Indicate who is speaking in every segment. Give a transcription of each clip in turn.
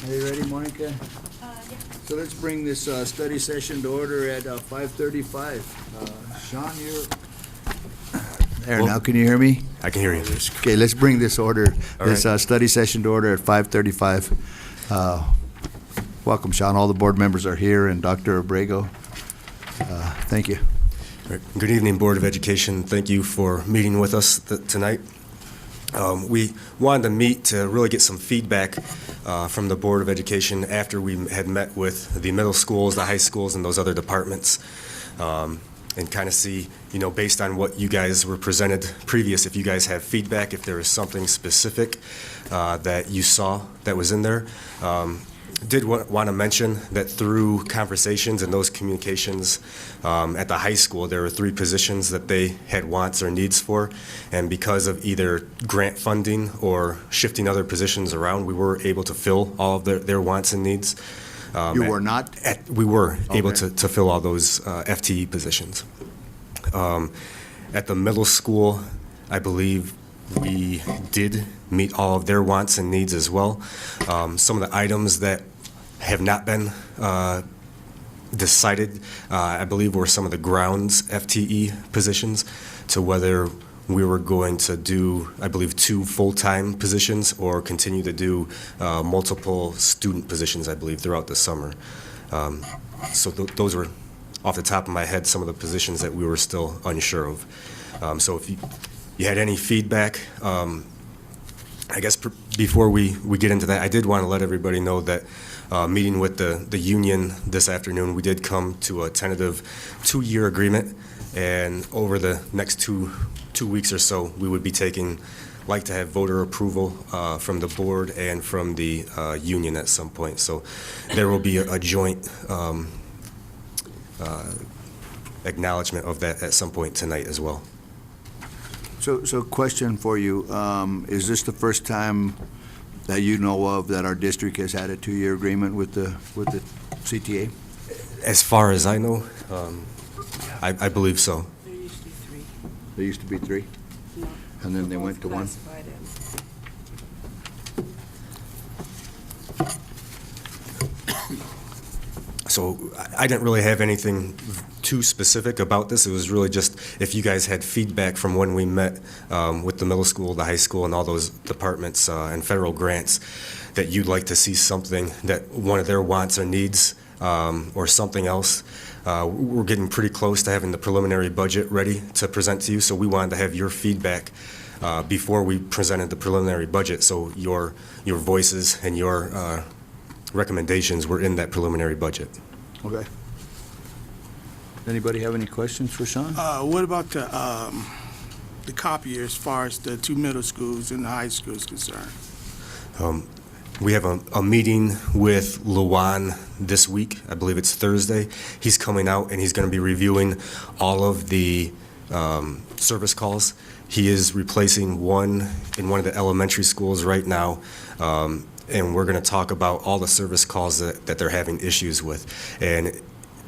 Speaker 1: Are you ready, Monica?
Speaker 2: Yeah.
Speaker 1: So let's bring this study session to order at 5:35. Sean, you're... There, now can you hear me?
Speaker 3: I can hear you.
Speaker 1: Okay, let's bring this
Speaker 3: right.
Speaker 1: study session to order at 5:35. Welcome, Sean. All the board members are here, and Dr. Abrego. Thank you.
Speaker 3: All right. Good evening, Board of Education. Thank you for meeting with us tonight. We wanted to meet to really get some feedback from the Board of Education after we had met with the middle schools, the high schools, and those other departments, and kind of see, based on what you guys were presented previous, if you guys have feedback, if there is something specific that you saw that was in there. Did want to mention that through conversations and those communications at the high school, there were 3 positions that they had wants or needs for, and because of either grant funding or shifting other positions around, we were able to fill all of their wants and needs.
Speaker 1: You were not?
Speaker 3: We were able
Speaker 1: Okay.
Speaker 3: to fill all those FTE positions. At the middle school, I believe we did meet all of their wants and needs as well. Some of the items that have not been decided, I believe, were some of the grounds FTE positions, to whether we were going to do, I believe, 2 full-time positions or continue to do multiple student positions, I believe, throughout the summer. So those were, off the top of my head, some of the positions that we were still unsure of. So if you had any feedback, I guess before we get into that, I did want to let everybody know that meeting with the union this afternoon, we did come to a tentative 2-year agreement, and over the next two weeks or so, we would be like to have voter approval from the board and from the union at some point. So there will be a joint acknowledgement of that at some point tonight as well.
Speaker 1: So question for you. Is this the first time that you know of that our district has had a 2-year agreement with the CTA?
Speaker 3: As far as I know, I believe so.
Speaker 2: There used to be 3.
Speaker 1: There used to be 3,
Speaker 2: No.
Speaker 1: and then they went to 1.
Speaker 2: Classified as.
Speaker 3: So I didn't really have anything too specific about this. It was really just if you guys had feedback from when we met with the middle school, the high school, and all those departments and federal grants, that you'd like to see something that one of their wants or needs or something else. We're getting pretty close to having the preliminary budget ready to present to you, so we wanted to have your feedback before we presented the preliminary budget, so your voices and your recommendations were in that preliminary budget.
Speaker 1: Okay. Anybody have any questions for Sean?
Speaker 4: What about the copier as far as the 2 middle schools and the high school is concerned?
Speaker 3: We have a meeting with Luwan this week. I believe it's Thursday. He's coming out and he's going to be reviewing all of the service calls. He is replacing one in one of the elementary schools right now. And we're going to talk about all the service calls that they're having issues with. And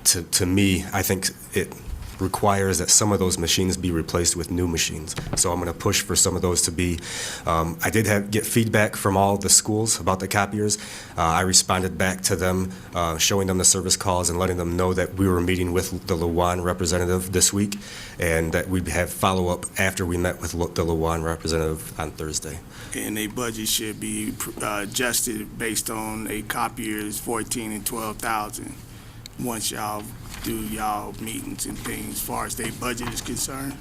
Speaker 3: to me, I think it requires that some of those machines be replaced with new machines. So I'm going to push for some of those to be. I did get feedback from all the schools about the copiers. I responded back to them, showing them the service calls and letting them know that we were meeting with the Luwan representative this week, and that we'd have follow-up after we met with the Luwan representative on Thursday.
Speaker 4: And a budget should be adjusted based on a copier's 14 and 12,000 once y'all do y'all meetings and things as far as their budget is concerned,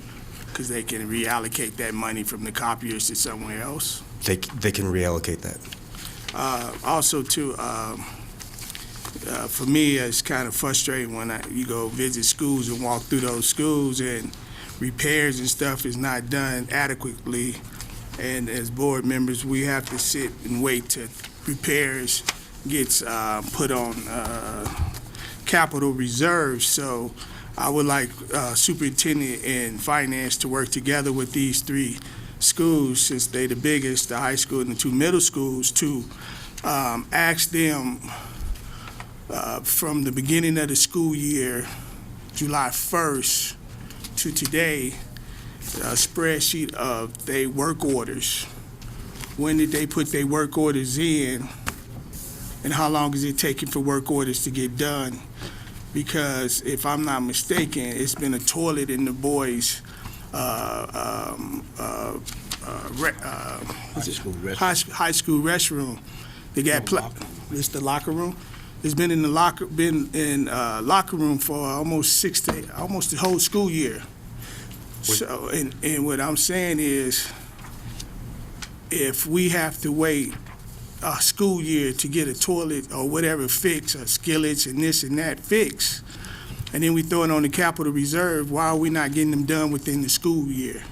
Speaker 4: because they can reallocate that money from the copiers to somewhere else.
Speaker 3: They can reallocate that.
Speaker 4: Also, too, for me, it's kind of frustrating when you go visit schools and walk through those schools and repairs and stuff is not done adequately. And as board members, we have to sit and wait till repairs gets put on capital reserves. So I would like superintendent and finance to work together with these 3 schools, since they're the biggest, the high school and the 2 middle schools, to ask them from the beginning of the school year, July 1st to today, a spreadsheet of their work orders. When did they put their work orders in? And how long is it taking for work orders to get done? Because if I'm not mistaken, it's been a toilet in the boys' high school restroom. They got it's the locker room. It's been in the locker room for almost the whole school year. So and what I'm saying is, if we have to wait a school year to get a toilet or whatever fixed, or skillets and this and that fixed, and then we throw it on the capital reserve, why are we not getting them done within the school year?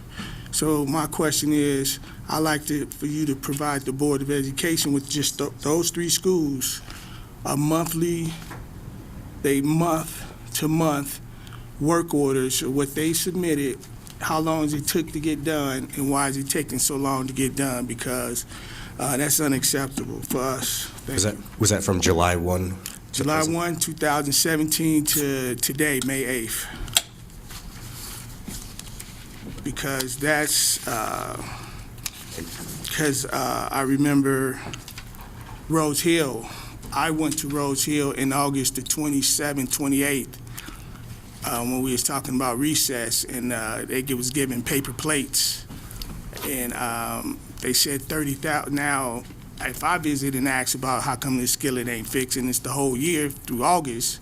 Speaker 4: So my question is, I'd like for you to provide the Board of Education with just those 3 schools, a month-to-month work orders of what they submitted, how long it took to get done, and why is it taking so long to get done? Because that's unacceptable for us.
Speaker 3: Was that from July 1?
Speaker 4: July 1, 2017 to today, May 8th. Because I remember Rose Hill. I went to Rose Hill in August the 27th, 28th, when we was talking about recess, and they was giving paper plates, and they said 30,000. Now, if I visit and ask about how come this skillet ain't fixed, and it's the whole year through August,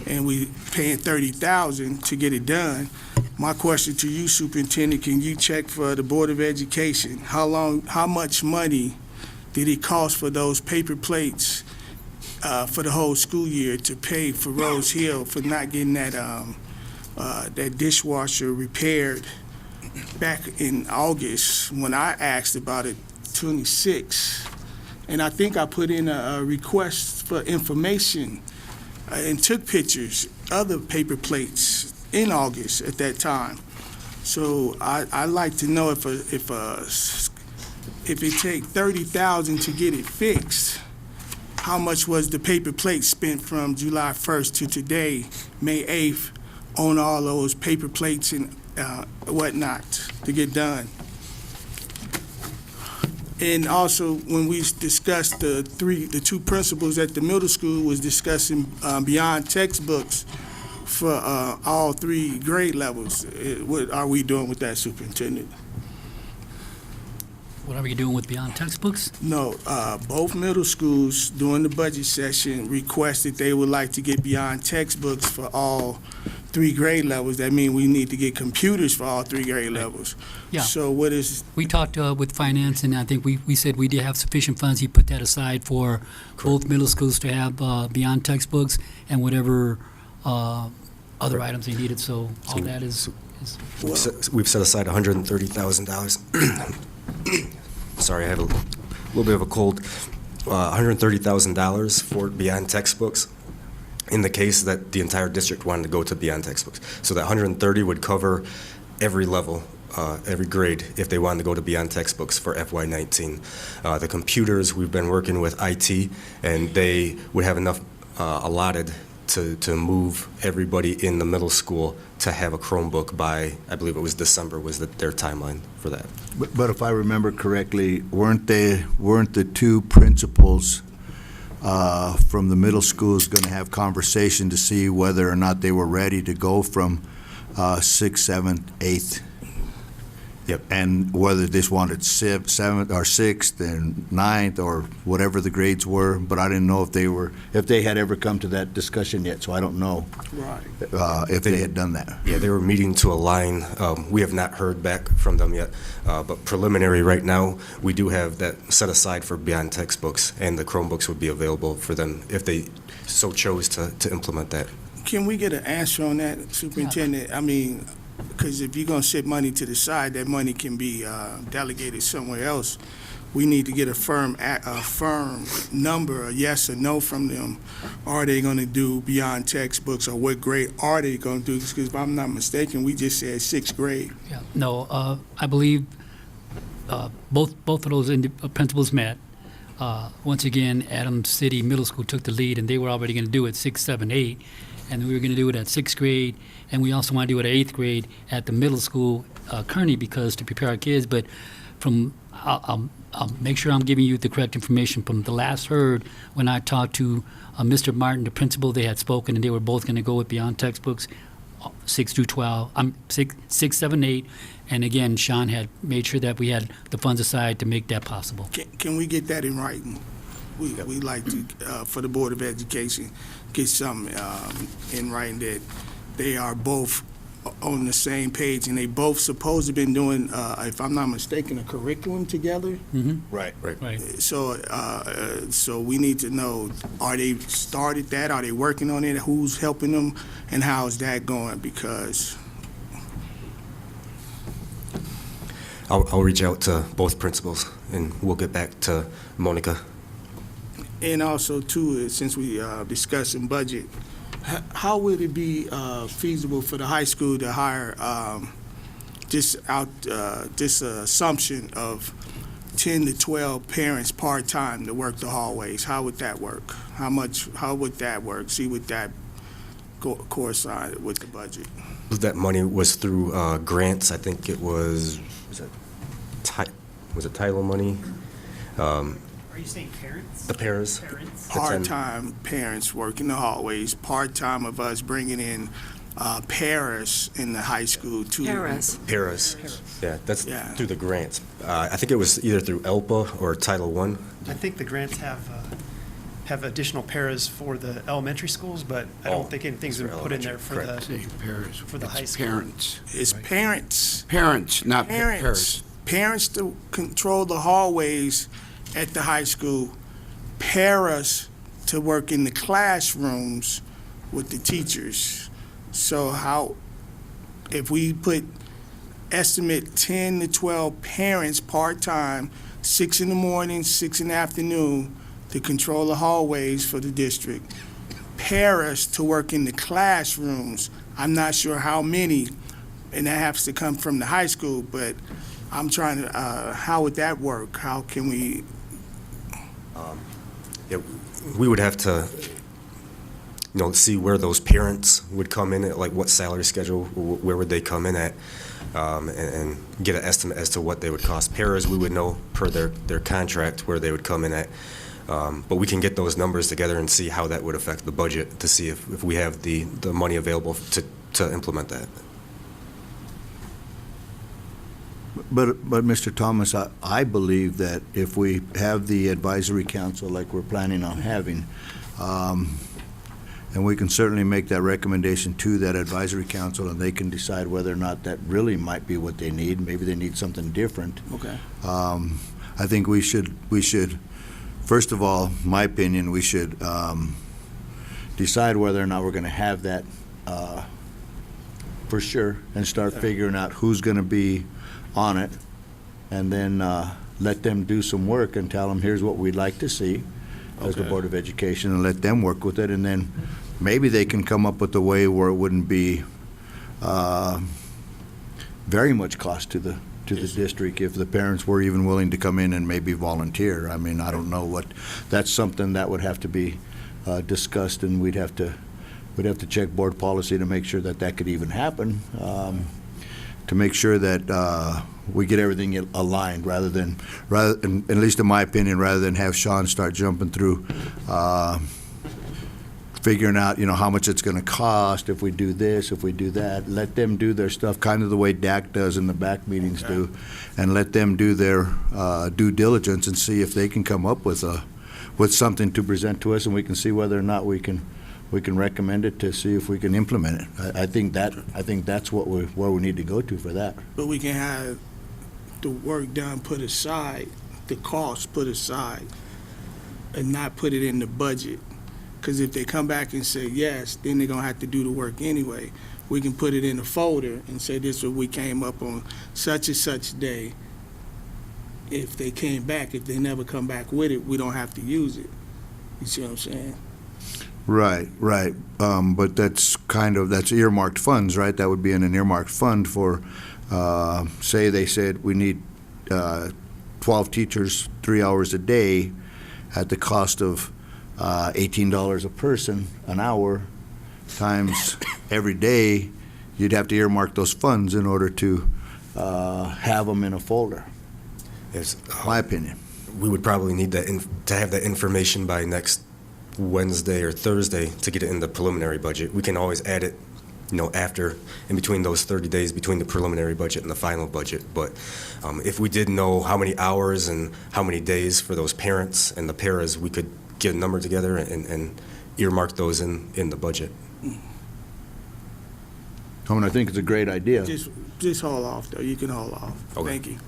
Speaker 4: and we paying 30,000 to get it done, my question to you, Superintendent, can you check for the Board of Education, how much money did it cost for those paper plates for the whole school year to pay for Rose Hill for not getting that dishwasher repaired back in August when I asked about it, 26. And I think I put in a request for information and took pictures of the paper plates in August at that time. So I'd like to know if it take 30,000 to get it fixed, how much was the paper plate spent from July 1st to today, May 8th, on all those paper plates and whatnot to get done? And also, when we discussed the 2 principals at the middle school was discussing beyond textbooks for all 3 grade levels. What are we doing with that, Superintendent?
Speaker 5: What are we doing with beyond textbooks?
Speaker 4: No, both middle schools during the budget session requested they would like to get beyond textbooks for all 3 grade levels. That means we need to get computers for all 3 grade levels.
Speaker 5: Yeah.
Speaker 4: So what is?
Speaker 5: We talked with finance, and I think we said we did have sufficient funds. He put that aside for both middle schools to have beyond textbooks and whatever other items they needed. So all that is
Speaker 3: We've set aside $130,000. Sorry, I have a little bit of a cold. $130,000 for beyond textbooks in the case that the entire district wanted to go to beyond textbooks. So that 130 would cover every level, every grade, if they wanted to go to beyond textbooks for FY19. The computers, we've been working with IT, and they would have enough allotted to move everybody in the middle school to have a Chromebook by, I believe it was December was their timeline for that.
Speaker 1: But if I remember correctly, weren't the 2 principals from the middle schools going to have conversation to see whether or not they were ready to go from 6th, 7th, 8th?
Speaker 3: Yep.
Speaker 1: And whether they just wanted 7th or 6th and 9th or whatever the grades were, but I didn't know if they had ever come to that discussion yet, so I don't know
Speaker 4: Right.
Speaker 1: if they had done that.
Speaker 3: Yeah, they were meeting to align. We have not heard back from them yet, but preliminary right now, we do have that set aside for beyond textbooks, and the Chromebooks would be available for them if they so chose to implement that.
Speaker 4: Can we get an answer on that, Superintendent? I mean, because if you're going to set money to the side, that money can be delegated somewhere else. We need to get a firm number, a yes or no from them. Are they going to do beyond textbooks, or what grade are they going to do? Because if I'm not mistaken, we just said 6th grade.
Speaker 5: Yeah. No, I believe both of those principals met. Once again, Adams City Middle School took the lead, and they were already going to do it 6, 7, 8, and we were going to do it at 6th grade, and we also want to do it at 8th grade at the middle school Kearney because to prepare our kids, but from, I'll make sure I'm giving you the correct information. From the last heard, when I talked to Mr. Martin, the principal, they had spoken, and they were both going to go with Beyond Textbooks, 6 through 12, 6, 7, 8, and again, Sean had made sure that we had the funds aside to make that possible.
Speaker 4: Can we get that in writing? We like to, for the Board of Education, get something in writing that they are both on the same page, and they both supposed to been doing, if I'm not mistaken, a curriculum together.
Speaker 1: Right.
Speaker 5: Right.
Speaker 4: So we need to know, are they started that? Are they working on it? Who's helping them? And how is that going? Because
Speaker 3: I'll reach out to both principals, and we'll get back to Monica.
Speaker 4: And also, too, since we discussing budget, how would it be feasible for the high school to hire this assumption of 10 to 12 parents part-time to work the hallways? How would that work? How would that work? See, would that coincide with the budget?
Speaker 3: That money was through grants. I think it was it title money?
Speaker 6: Are you saying parents?
Speaker 3: The paras.
Speaker 6: Parents?
Speaker 4: Part-time parents working the hallways, part-time of us bringing in paras in the high school too.
Speaker 2: Paras.
Speaker 3: Paras. Yeah, that's
Speaker 4: Yeah.
Speaker 3: through the grants. I think it was either through ELPA or Title I.
Speaker 6: I think the grants have additional paras for the elementary schools, but I don't think anything's been put in there for
Speaker 3: Correct.
Speaker 6: the high school.
Speaker 7: Parents.
Speaker 4: It's parents.
Speaker 7: Parents, not
Speaker 4: Parents.
Speaker 7: parents.
Speaker 4: Parents to control the hallways at the high school. Paras to work in the classrooms with the teachers. So if we estimate 10 to 12 parents part-time, 6 in the morning, 6 in the afternoon, to control the hallways for the district. Paras to work in the classrooms. I'm not sure how many, and that has to come from the high school, but I'm trying to, how would that work? How can we,
Speaker 3: We would have to, see where those parents would come in at, like what salary schedule, where would they come in at, and get an estimate as to what they would cost. Paras, we would know per their contract where they would come in at. But we can get those numbers together and see how that would affect the budget to see if we have the money available to implement that.
Speaker 1: But Mr. Thomas, I believe that if we have the advisory council like we're planning on having, and we can certainly make that recommendation to that advisory council, and they can decide whether or not that really might be what they need. Maybe they need something different.
Speaker 4: okay.
Speaker 1: I think we should, first of all, my opinion, we should decide whether or not we're going to have that for sure, and start figuring out who's going to be on it, and then let them do some work and tell them, here's what we'd like to see as the
Speaker 4: Okay.
Speaker 1: Board of Education, and let them work with it, and then maybe they can come up with a way where it wouldn't be very much cost to the district if the parents were even willing to come in and maybe volunteer. I mean, I don't know what, that's something that would have to be discussed, and we'd have to check board policy to make sure that could even happen, to make sure that we get everything aligned rather than, at least in my opinion, rather than have Sean start jumping through figuring out, how much it's going to cost if we do this, if we do that. Let them do their stuff, kind of the way DAC does and the back meetings do, and let them do their due diligence and see if they can come up with something to present to us, and we can see whether or not we can recommend it to see if we can implement it. I think that's where we need to go to for that.
Speaker 4: But we can have the work done put aside, the cost put aside, and not put it in the budget. Because if they come back and say yes, then they're going to have to do the work anyway. We can put it in a folder and say this is what we came up on such and such day. If they came back, if they never come back with it, we don't have to use it. You see what I'm saying?
Speaker 1: Right. But that's earmarked funds, right? That would be in an earmarked fund for, say they said we need 12 teachers, 3 hours a day at the cost of $18 a person an hour times every day. You'd have to earmark those funds in order to have them in a folder,
Speaker 3: Yes,
Speaker 1: my opinion.
Speaker 3: we would probably need that to have that information by next Wednesday or Thursday to get it in the preliminary budget. We can always add it, after, in between those 30 days between the preliminary budget and the final budget. But if we did know how many hours and how many days for those parents and the paras, we could get a number together and earmark those in the budget.
Speaker 1: I mean, I think it's a great idea.
Speaker 4: Just haul off, though. You can haul off.
Speaker 3: Okay.
Speaker 4: Thank you.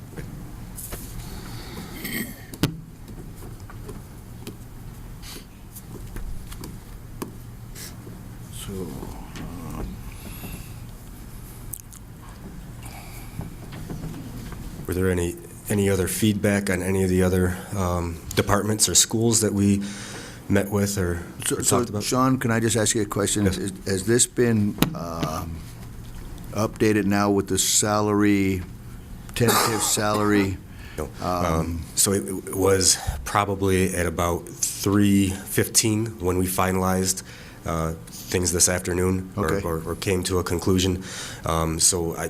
Speaker 1: So,
Speaker 3: Were there any other feedback on any of the other departments or schools that we met with or talked about?
Speaker 1: Sean, can I just ask you a question?
Speaker 3: Yes.
Speaker 1: Has this been updated now with the salary, tentative salary?
Speaker 3: No. So it was probably at about 3:15 when we finalized things this afternoon,
Speaker 1: Okay.
Speaker 3: or came to a conclusion. So I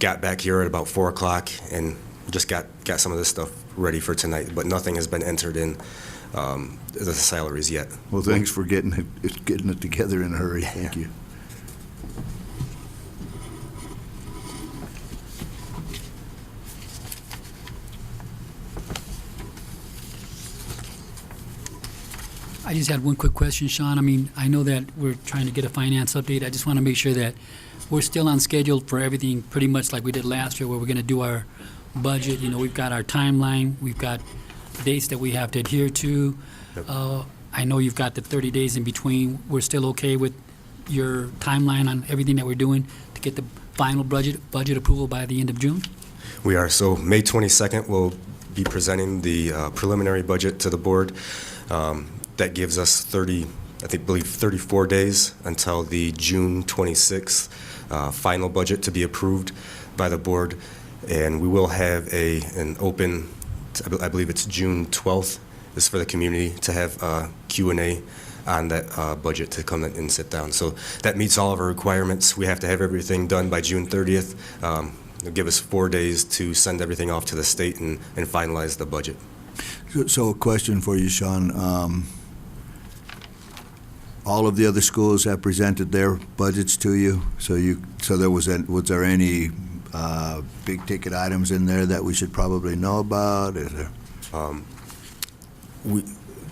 Speaker 3: got back here at about 4 o'clock and just got some of this stuff ready for tonight, but nothing has been entered in the salaries yet.
Speaker 1: Well, thanks for getting it together in a hurry. Thank you.
Speaker 5: I just had one quick question, Sean. I mean, I know that we're trying to get a finance update. I just want to make sure that we're still on schedule for everything, pretty much like we did last year, where we're going to do our budget. We've got our timeline, we've got dates that we have to adhere to.
Speaker 3: Yep.
Speaker 5: I know you've got the 30 days in between. We're still okay with your timeline on everything that we're doing to get the final budget approval by the end of June?
Speaker 3: We are. So May 22nd, we'll be presenting the preliminary budget to the board. That gives us 34 days until the June 26th final budget to be approved by the board. And we will have an open, I believe it's June 12th, is for the community to have Q&A on that budget to come and sit down. So that meets all of our requirements. We have to have everything done by June 30th. It'll give us 4 days to send everything off to the state and finalize the budget.
Speaker 1: So a question for you, Sean. All of the other schools have presented their budgets to you, so was there any big ticket items in there that we should probably know about? Is there?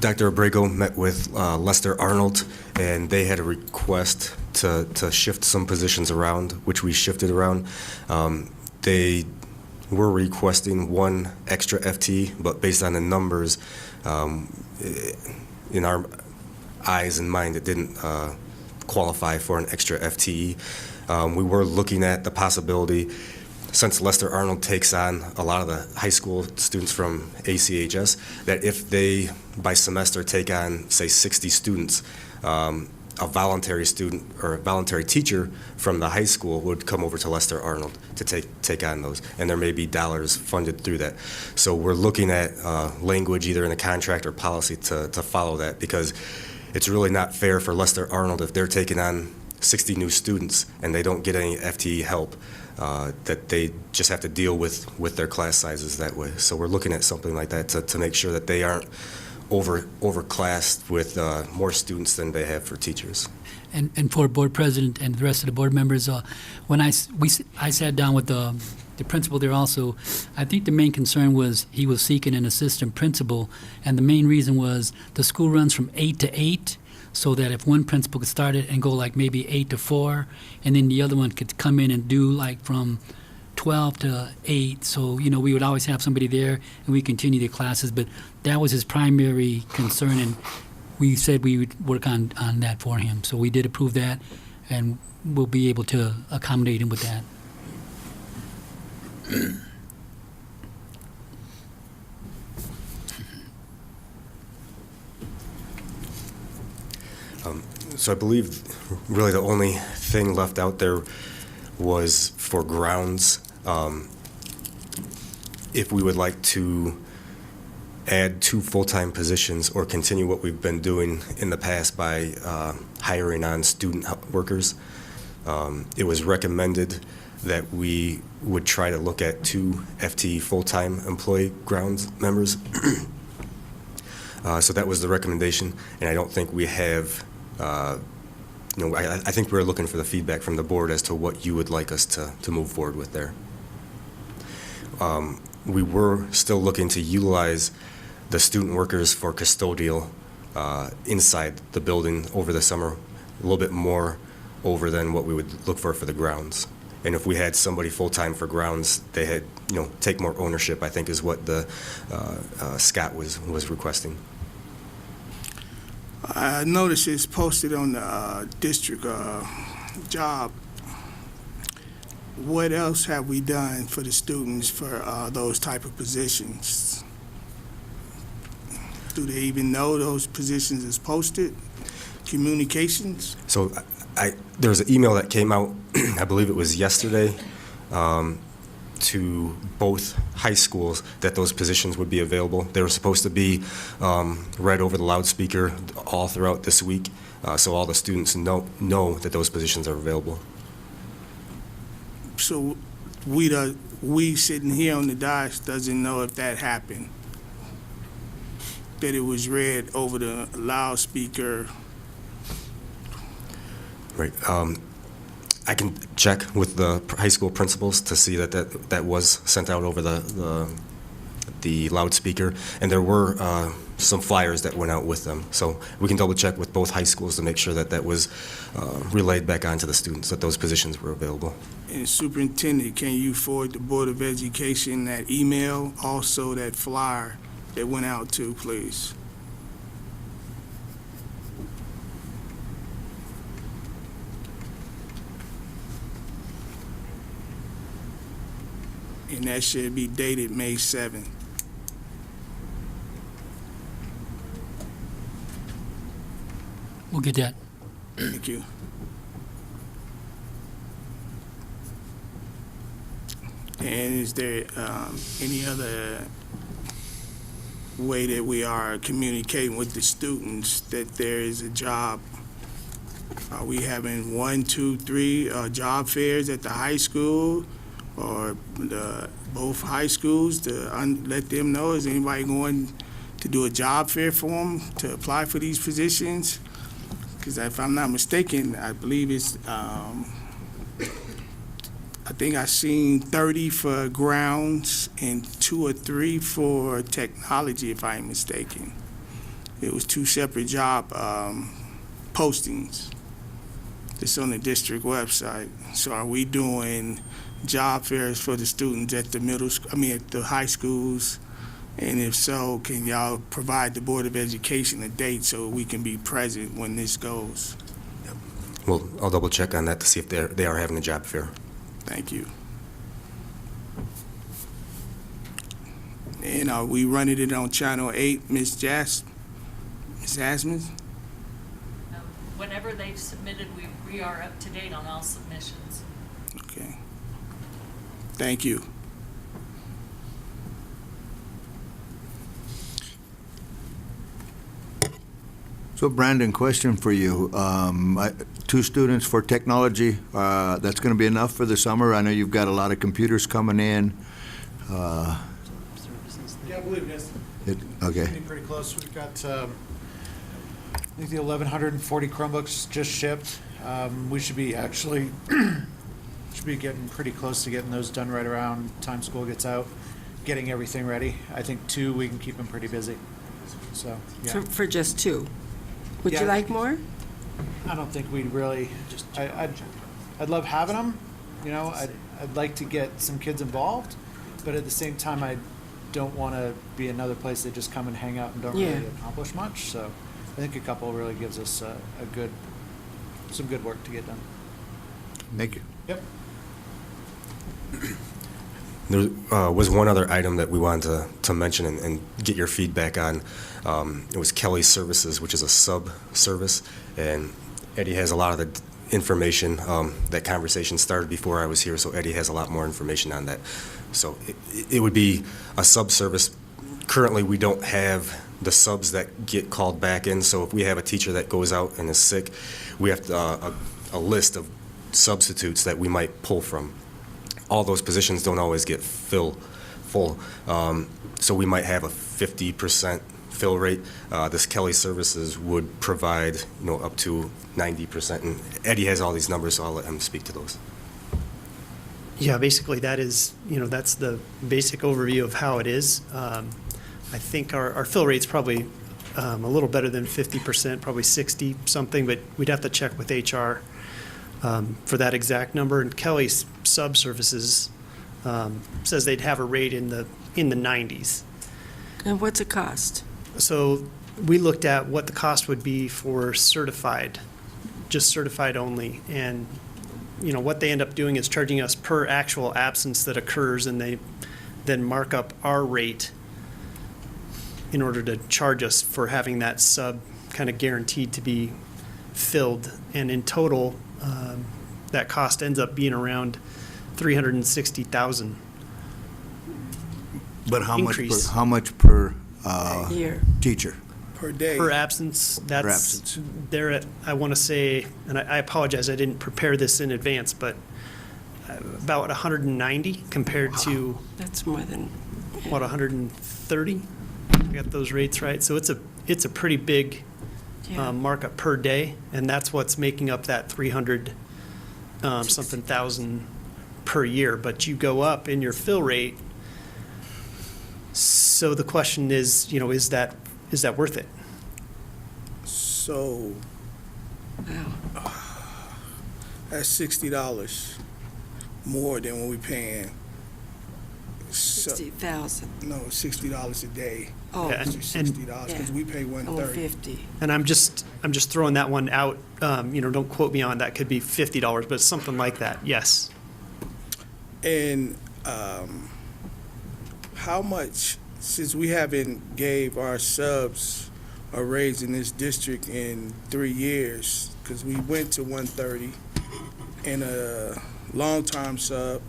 Speaker 3: Dr. Abrego met with Lester Arnold, and they had a request to shift some positions around, which we shifted around. They were requesting one extra FTE, but based on the numbers, in our eyes and mind, it didn't qualify for an extra FTE. We were looking at the possibility, since Lester Arnold takes on a lot of the high school students from ACHS, that if they, by semester, take on, say, 60 students, a voluntary student or a voluntary teacher from the high school would come over to Lester Arnold to take on those, and there may be dollars funded through that. So we're looking at language either in a contract or policy to follow that, because it's really not fair for Lester Arnold if they're taking on 60 new students and they don't get any FTE help, that they just have to deal with their class sizes that way. So we're looking at something like that to make sure that they aren't overclassed with more students than they have for teachers.
Speaker 5: And for board president and the rest of the board members, when I sat down with the principal there also, I think the main concern was he was seeking an assistant principal, and the main reason was the school runs from 8 to 8, so that if one principal could start it and go like maybe 8 to 4, and then the other one could come in and do like from 12 to 8. So, we would always have somebody there, and we continue the classes, but that was his primary concern, and we said we would work on that for him. So we did approve that, and we'll be able to accommodate him with that.
Speaker 3: So I believe really the only thing left out there was for grounds. If we would like to add 2 full-time positions or continue what we've been doing in the past by hiring on student workers. It was recommended that we would try to look at 2 FTE full-time employee grounds members. So that was the recommendation, and I don't think we have, I think we're looking for the feedback from the board as to what you would like us to move forward with there. We were still looking to utilize the student workers for custodial inside the building over the summer, a little bit more over than what we would look for the grounds. And if we had somebody full-time for grounds, they had, take more ownership, I think is what the Scott was requesting.
Speaker 4: I noticed it's posted on the district job. What else have we done for the students for those type of positions? Do they even know those positions is posted? Communications?
Speaker 3: So there was an email that came out, I believe it was yesterday, to both high schools that those positions would be available. They were supposed to be read over the loudspeaker all throughout this week, so all the students know that those positions are available.
Speaker 4: So we sitting here on the dais doesn't know if that happened, that it was read over the loudspeaker.
Speaker 3: Right. I can check with the high school principals to see that was sent out over the loudspeaker, and there were some flyers that went out with them. So we can double check with both high schools to make sure that was relayed back onto the students, that those positions were available.
Speaker 4: And Superintendent, can you forward the Board of Education that email, also that flyer that went out too, please? And that should be dated May 7th.
Speaker 5: We'll get that.
Speaker 4: Thank you. And is there any other way that we are communicating with the students that there is a job? Are we having 1, 2, 3 job fairs at the high school or both high schools to let them know? Is anybody going to do a job fair for them to apply for these positions? Because if I'm not mistaken, I believe it's, I think I seen 30 for grounds and 2 or 3 for technology, if I'm mistaken. It was 2 separate job postings. It's on the district website. So are we doing job fairs for the students at the at the high schools? And if so, can y'all provide the Board of Education a date so we can be present when this goes?
Speaker 3: Well, I'll double check on that to see if they are having a job fair.
Speaker 4: Thank you. And are we running it on Channel 8, Ms. Jasmine?
Speaker 2: Whenever they've submitted, we are up to date on all submissions.
Speaker 4: Okay. Thank you.
Speaker 1: So Brandon, question for you. 2 students for technology, that's going to be enough for the summer? I know you've got a lot of computers coming in.
Speaker 6: Yeah, I believe it is.
Speaker 1: Okay.
Speaker 6: Getting pretty close. We've got, I think the 1,140 Chromebooks just shipped. We should be actually, should be getting pretty close to getting those done right around time school gets out, getting everything ready. I think 2, we can keep them pretty busy. So, yeah.
Speaker 7: For just 2? Would
Speaker 6: Yeah,
Speaker 7: you
Speaker 6: I
Speaker 7: like more?
Speaker 6: I don't think we'd really, I'd love having them, I'd like to get some kids involved, but at the same time, I don't want to be another place they just come and hang out and don't
Speaker 7: Yeah.
Speaker 6: really accomplish much, so I think a couple really gives us some good work to get done.
Speaker 1: Thank you.
Speaker 6: Yep.
Speaker 3: There was one other item that we wanted to mention and get your feedback on. It was Kelly Services, which is a sub-service, and Eddie has a lot of the information. That conversation started before I was here, so Eddie has a lot more information on that. So it would be a sub-service. Currently, we don't have the subs that get called back in, so if we have a teacher that goes out and is sick, we have a list of substitutes that we might pull from. all those positions don't always get full. So we might have a 50% fill rate. This Kelly Services would provide, up to 90%. And Eddie has all these numbers, so I'll let him speak to those.
Speaker 8: Yeah, basically that is, that's the basic overview of how it is. I think our fill rate's probably a little better than 50%, probably 60 something, but we'd have to check with HR for that exact number. And Kelly's subservices says they'd have a rate in the 90s.
Speaker 7: And what's it cost?
Speaker 8: So we looked at what the cost would be for certified, just certified only. And, what they end up doing is charging us per actual absence that occurs, and they then mark up our rate in order to charge us for having that sub kind of guaranteed to be filled. And in total, that cost ends up being around $360,000.
Speaker 1: But
Speaker 8: Increase.
Speaker 1: how much per
Speaker 7: Year.
Speaker 1: teacher?
Speaker 4: Per day.
Speaker 8: Per absence, that's,
Speaker 1: absence.
Speaker 8: they're at, I want to say, and I apologize, I didn't prepare this in advance, but about 190 compared to,
Speaker 7: That's more than,
Speaker 8: what, 130? I got those rates right. So it's a pretty big
Speaker 7: yeah.
Speaker 8: markup per day, and that's what's making up that 300 something thousand per year. But you go up in your fill rate. So the question is, is that worth it?
Speaker 4: So
Speaker 7: Wow.
Speaker 4: that's $60 more than what we paying. So,
Speaker 7: 60,000.
Speaker 4: no, $60 a day.
Speaker 7: Oh,
Speaker 8: Yeah,
Speaker 4: It's
Speaker 8: and-
Speaker 4: $60 because we pay 130.
Speaker 7: 50.
Speaker 8: And I'm just throwing that one out. Don't quote me on that. Could be $50, but something like that. Yes.
Speaker 4: And how much, since we haven't gave our subs a raise in this district in 3 years, because we went to 130, and a long-time sub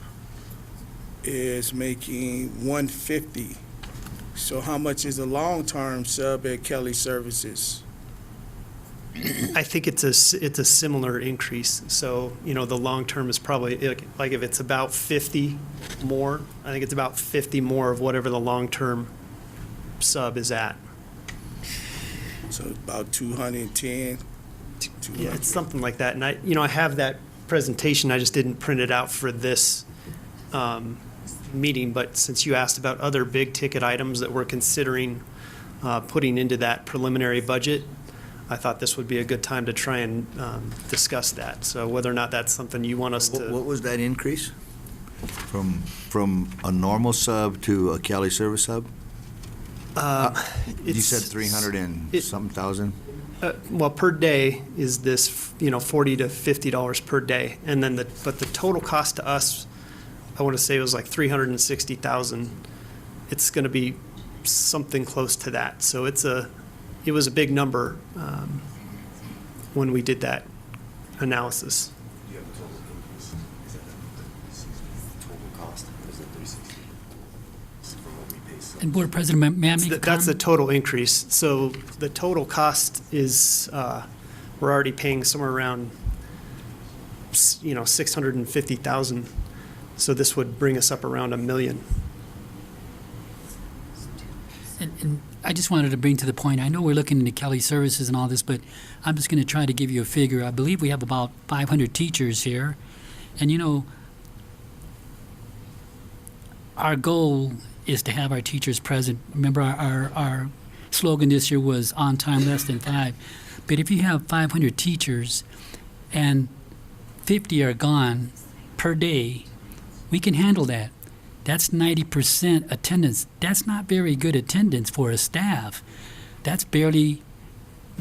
Speaker 4: is making 150. So how much is a long-term sub at Kelly Services?
Speaker 8: I think it's a similar increase. So, the long term is probably, like if it's about 50 more, I think it's about 50 more of whatever the long-term sub is at.
Speaker 4: So about 210.
Speaker 8: Yeah, it's something like that. And I have that presentation, I just didn't print it out for this meeting. But since you asked about other big-ticket items that we're considering putting into that preliminary budget, I thought this would be a good time to try and discuss that. So whether or not that's something you want us
Speaker 1: What
Speaker 8: to,
Speaker 1: was that increase? From a normal sub to a Kelly service sub? You said 300 and
Speaker 8: it-
Speaker 1: something thousand?
Speaker 8: well, per day is this, $40 to $50 per day. And then but the total cost to us, I want to say it was like 360,000. It's going to be something close to that. So it was a big number when we did that analysis.
Speaker 5: And Board President, may I make a comment?
Speaker 8: That's the total increase. So the total cost is, we're already paying somewhere around, 650,000. So this would bring us up around $1 million.
Speaker 5: And I just wanted to bring to the point, I know we're looking into Kelly Services and all this, but I'm just going to try to give you a figure. I believe we have about 500 teachers here. And, our goal is to have our teachers present. Remember, our slogan this year was on time, less than 5. But if you have 500 teachers and 50 are gone per day, we can handle that. That's 90% attendance. That's not very good attendance for a staff. That's barely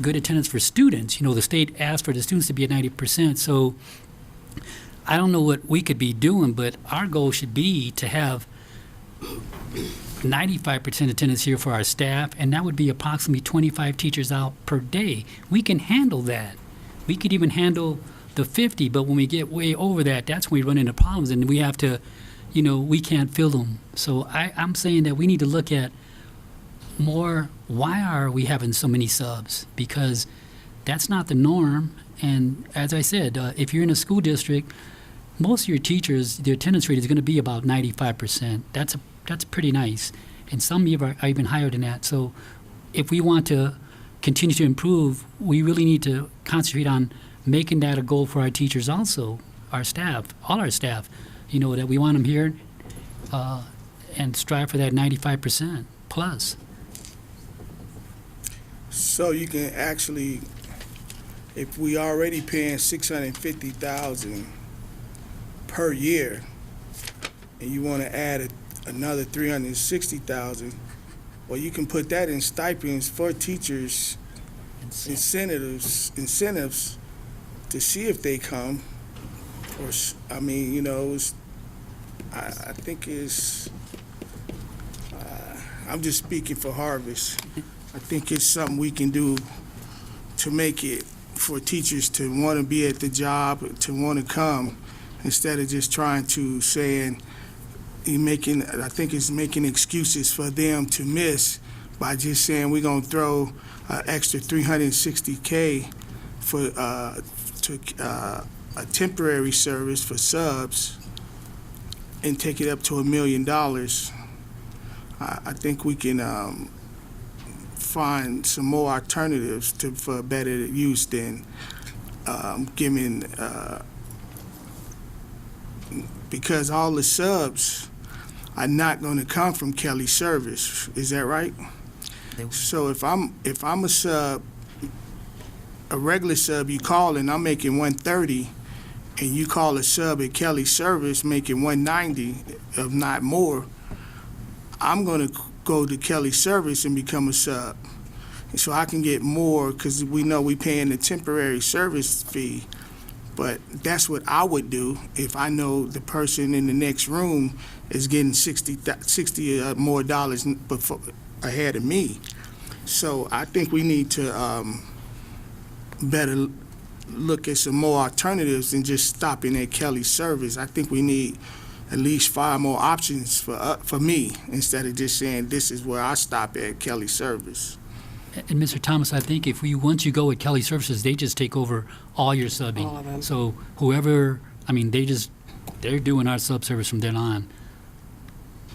Speaker 5: good attendance for students. The state asked for the students to be at 90%. So I don't know what we could be doing, but our goal should be to have 95% attendance here for our staff, and that would be approximately 25 teachers out per day. We can handle that. We could even handle the 50, but when we get way over that, that's when we run into problems, and we have to, we can't fill them. So I'm saying that we need to look at more, why are we having so many subs? Because that's not the norm. And as I said, if you're in a school district most of your teachers, their attendance rate is going to be about 95%. That's pretty nice. And some are even higher than that. So if we want to continue to improve, we really need to concentrate on making that a goal for our teachers also, our staff, all our staff, that we want them here and strive for that 95% plus.
Speaker 4: So you can actually, if we already paying $650,000 per year, and you want to add another $360,000, well, you can put that in stipends for teachers, incentives to see if they come. Or, I mean, I think it's, I'm just speaking for Harvest. I think it's something we can do to make it for teachers to want to be at the job, to want to come, instead of just trying to saying, I think it's making excuses for them to miss by just saying we're going to throw an extra $360K for a temporary service for subs and take it up to $1 million. I think we can find some more alternatives for better use than giving, because all the subs are not going to come from Kelly Service. Is that right? So if I'm a sub, a regular sub, you call and I'm making 130, and you call a sub at Kelly Service making 190, if not more, I'm going to go to Kelly Service and become a sub. And so I can get more because we know we paying the temporary service fee. But that's what I would do if I know the person in the next room is getting 60 more dollars ahead of me. So I think we need to better look at some more alternatives than just stopping at Kelly Service. I think we need at least 5 more options for me, instead of just saying this is where I stop at Kelly Service.
Speaker 5: And Mr. Thomas, I think once you go with Kelly Services, they just take over all your subbing.
Speaker 7: All of them.
Speaker 5: So whoever, they're doing our sub service from then on.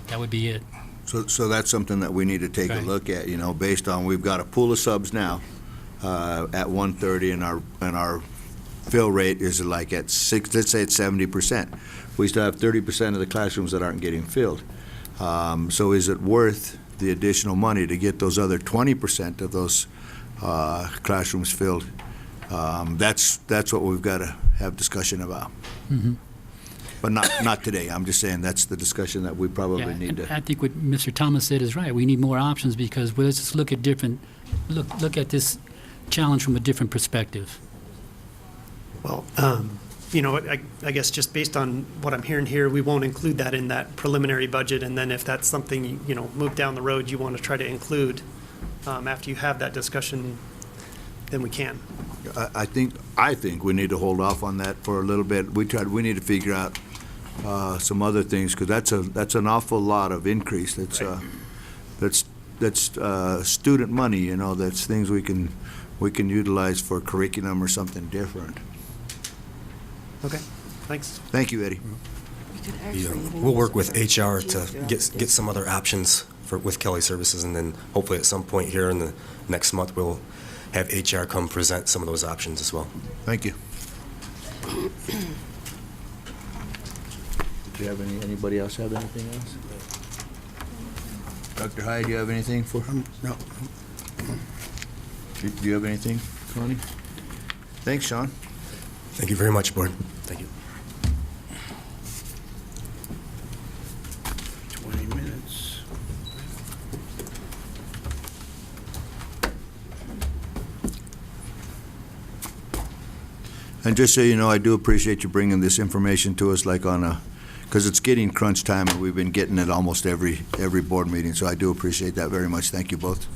Speaker 5: That would be it.
Speaker 1: So that's something that we need to take a
Speaker 5: Right.
Speaker 1: look at, based on, we've got a pool of subs now at 130, and our fill rate is like at let's say it's 70%. We still have 30% of the classrooms that aren't getting filled. So is it worth the additional money to get those other 20% of those classrooms filled? That's what we've got to have discussion about.
Speaker 5: Mhm.
Speaker 1: But not today. I'm just saying that's the discussion that we probably
Speaker 5: Yeah,
Speaker 1: need
Speaker 5: and
Speaker 1: to.
Speaker 5: I think what Mr. Thomas said is right. We need more options because let's just look at this challenge from a different perspective.
Speaker 8: Well, I guess just based on what I'm hearing here, we won't include that in that preliminary budget. And then if that's something, move down the road, you want to try to include after you have that discussion, then we can.
Speaker 1: I think we need to hold off on that for a little bit. We need to figure out some other things, because that's an awful lot of increase. That's student money. That's things we can utilize for curriculum or something different.
Speaker 8: Okay, thanks.
Speaker 1: Thank you, Eddie.
Speaker 7: We could actually even
Speaker 3: We'll work
Speaker 7: use
Speaker 3: with
Speaker 7: it for
Speaker 3: HR to
Speaker 7: geographic.
Speaker 3: get some other options with Kelly Services, and then hopefully at some point here in the next month, we'll have HR come present some of those options as well.
Speaker 1: Thank you. Do you have anybody else have anything else? Dr. Hyde, do you have anything for?
Speaker 4: No.
Speaker 1: Do you have anything, Connie? Thanks, Sean.
Speaker 3: Thank you very much, Board. Thank you.
Speaker 4: 20 minutes.
Speaker 1: And just so you know, I do appreciate you bringing this information to us, because it's getting crunch time, and we've been getting it almost every board meeting, so I do appreciate that very much. Thank you both.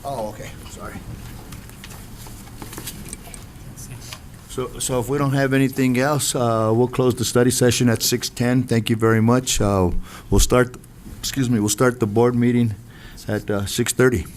Speaker 1: Oh, okay, sorry. So if we don't have anything else, we'll close the study session at 6:10. Thank you very much. We'll start the board meeting at 6:30.